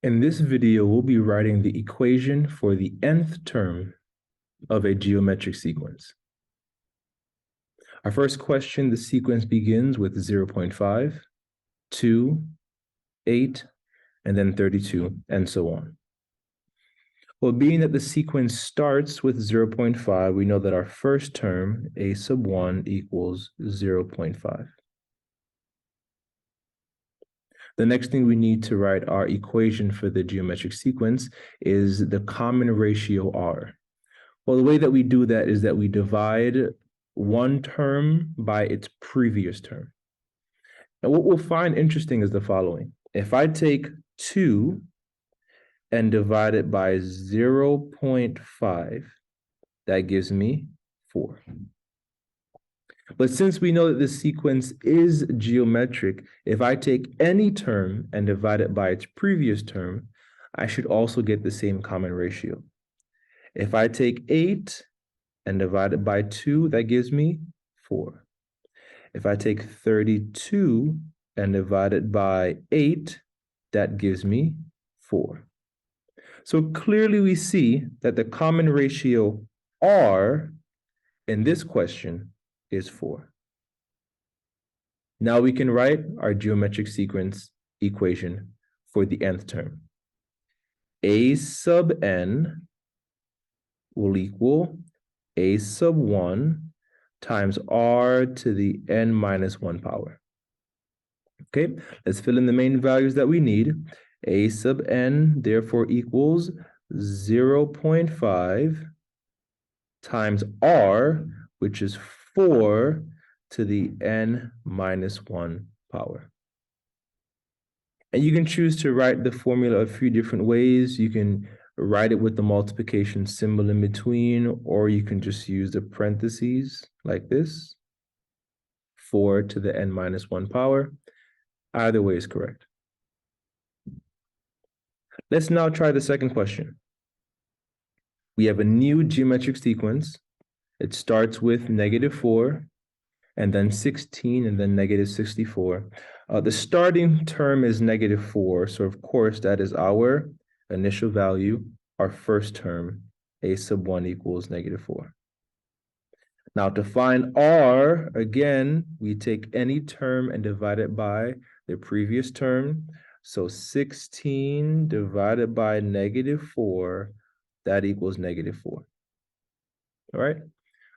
In this video, we'll be writing the equation for the nth term of a geometric sequence. Our first question, the sequence begins with 0.5, 2, 8, and then 32, and so on. Well, being that the sequence starts with 0.5, we know that our first term, a sub 1, equals 0.5. The next thing we need to write our equation for the geometric sequence is the common ratio r. Well, the way that we do that is that we divide one term by its previous term. And what we'll find interesting is the following. If I take 2 and divide it by 0.5, that gives me 4. But since we know that this sequence is geometric, if I take any term and divide it by its previous term, I should also get the same common ratio. If I take 8 and divide it by 2, that gives me 4. If I take 32 and divide it by 8, that gives me 4. So clearly we see that the common ratio r in this question is 4. Now we can write our geometric sequence equation for the nth term. A sub n will equal a sub 1 times r to the n minus 1 power. Okay, let's fill in the main values that we need. A sub n therefore equals 0.5 times r, which is 4 to the n minus 1 power. And you can choose to write the formula a few different ways. You can write it with the multiplication symbol in between, or you can just use the parentheses like this, 4 to the n minus 1 power. Either way is correct. Let's now try the second question. We have a new geometric sequence. It starts with -4, and then 16, and then -64. The starting term is -4, so of course that is our initial value, our first term, a sub 1 equals -4. Now to find r, again, we take any term and divide it by the previous term. So 16 divided by -4, that equals -4. All right?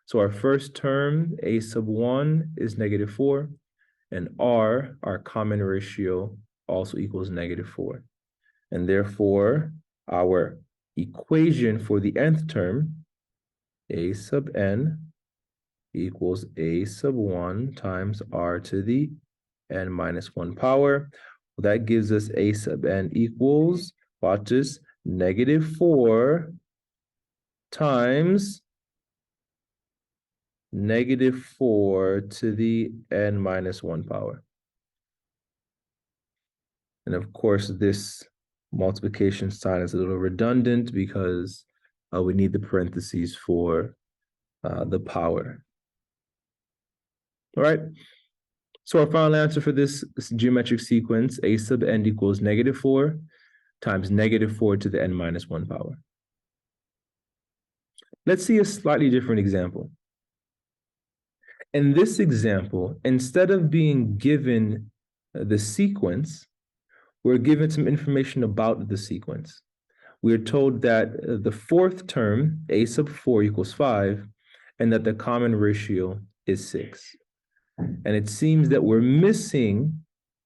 So our first term, a sub 1, is -4, and r, our common ratio, also equals -4. And therefore, our equation for the nth term, a sub n, equals a sub 1 times r to the n minus 1 power. Well, that gives us a sub n equals, watch this, -4 times -4 to the n minus 1 power. And of course, this multiplication sign is a little redundant because we need the parentheses for the power. All right. So our final answer for this geometric sequence, a sub n equals -4 times -4 to the n minus 1 power. Let's see a slightly different example. In this example, instead of being given the sequence, we're given some information about the sequence. We're told that the fourth term, a sub 4 equals 5, and that the common ratio is 6. And it seems that we're missing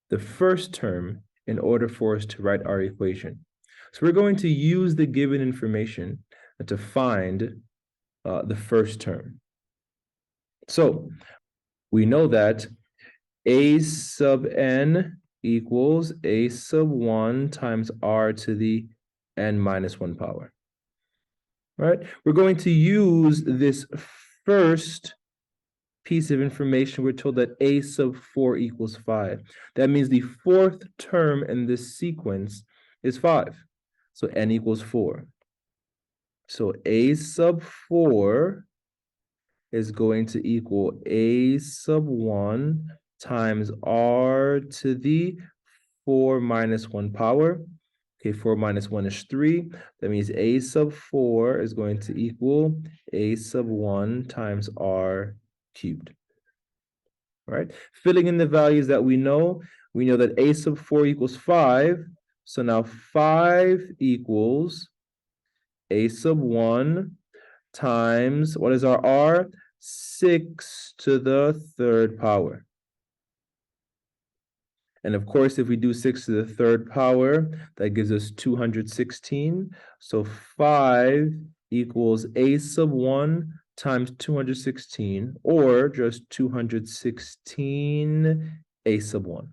the first term in order for us to write our equation. So we're going to use the given information to find the first term. So we know that a sub n equals a sub 1 times r to the n minus 1 power. All right, we're going to use this first piece of information. We're told that a sub 4 equals 5. That means the fourth term in this sequence is 5. So n equals 4. So a sub 4 is going to equal a sub 1 times r to the 4 minus 1 power. Okay, 4 minus 1 is 3. That means a sub 4 is going to equal a sub 1 times r cubed. All right, filling in the values that we know that a sub 4 equals 5. So now 5 equals a sub 1 times, what is our r? 6 to the third power. And of course, if we do 6 to the third power, that gives us 216. So 5 equals a sub 1 times 216, or just 216 a sub 1.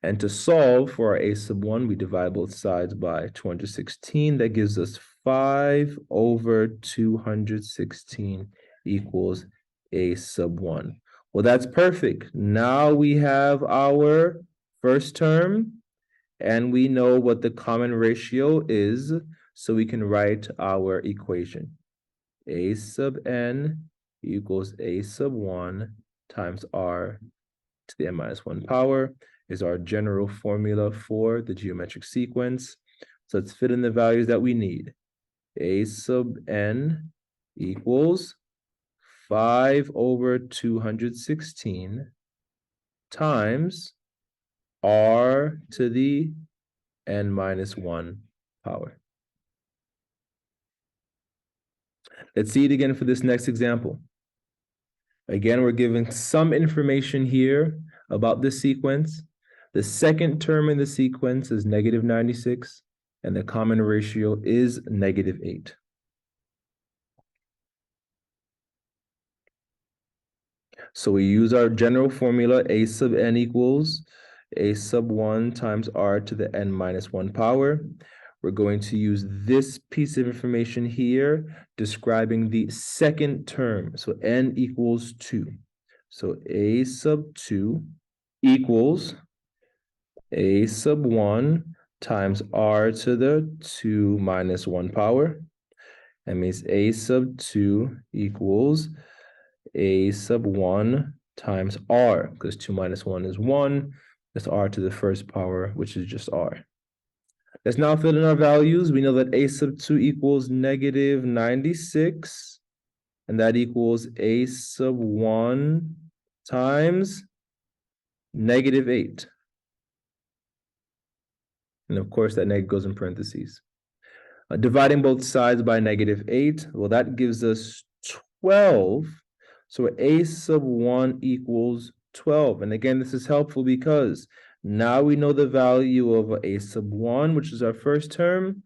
And to solve for our a sub 1, we divide both sides by 216. That gives us 5 over 216 equals a sub 1. Well, that's perfect. Now we have our first term, and we know what the common ratio is, so we can write our equation. A sub n equals a sub 1 times r to the n minus 1 power is our general formula for the geometric sequence. So let's fit in the values that we need. A sub n equals 5 over 216 times r to the n minus 1 power. Let's see it again for this next example. Again, we're given some information here about this sequence. The second term in the sequence is negative 96, and the common ratio is negative 8. So we use our general formula, a sub n equals a sub 1 times r to the n minus 1 power. We're going to use this piece of information here describing the second term. So n equals 2. So a sub 2 equals a sub 1 times r to the 2 minus 1 power. That means a sub 2 equals a sub 1 times r, because 2 minus 1 is 1. That's r to the first power, which is just r. Let's now fill in our values. We know that a sub 2 equals negative 96, and that equals a sub 1 times negative 8. And of course, that negative goes in parentheses. Dividing both sides by negative 8, well, that gives us 12. So a sub 1 equals 12. And again, this is helpful because now we know the value of a sub 1, which is our first term,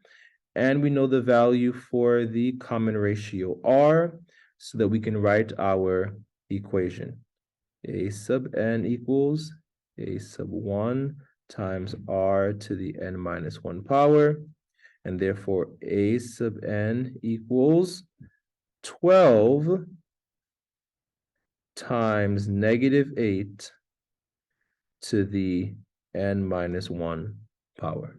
and we know the value for the common ratio r, so that we can write our equation. A sub n equals a sub 1 times r to the n minus 1 power, and therefore a sub n equals 12 times negative 8 to the n minus 1 power.